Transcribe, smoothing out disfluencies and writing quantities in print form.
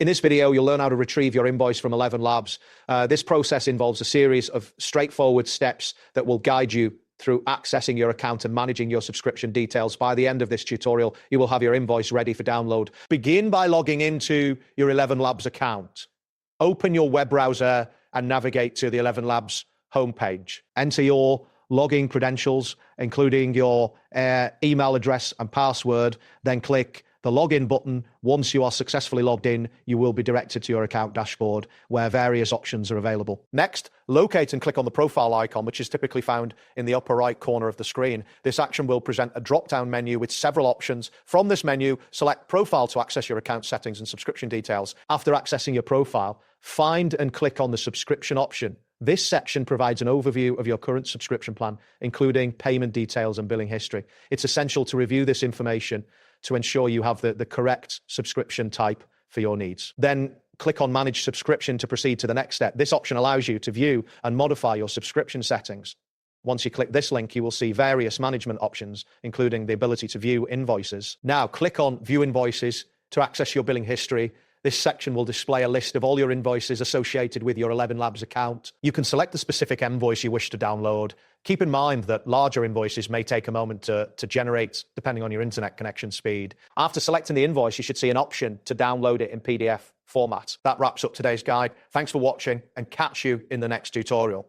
In this video, you'll learn how to retrieve your invoice from ElevenLabs. This process involves a series of straightforward steps that will guide you through accessing your account and managing your subscription details. By the end of this tutorial, you will have your invoice ready for download. Begin by logging into your ElevenLabs account. Open your web browser and navigate to the ElevenLabs homepage. Enter your login credentials, including your email address and password, then click the login button. Once you are successfully logged in, you will be directed to your account dashboard where various options are available. Next, locate and click on the profile icon, which is typically found in the upper right corner of the screen. This action will present a drop-down menu with several options. From this menu, select Profile to access your account settings and subscription details. After accessing your profile, find and click on the subscription option. This section provides an overview of your current subscription plan, including payment details and billing history. It's essential to review this information to ensure you have the correct subscription type for your needs. Then click on Manage Subscription to proceed to the next step. This option allows you to view and modify your subscription settings. Once you click this link, you will see various management options, including the ability to view invoices. Now, click on View Invoices to access your billing history. This section will display a list of all your invoices associated with your ElevenLabs account. You can select the specific invoice you wish to download. Keep in mind that larger invoices may take a moment to generate, depending on your internet connection speed. After selecting the invoice, you should see an option to download it in PDF format. That wraps up today's guide. Thanks for watching, and catch you in the next tutorial.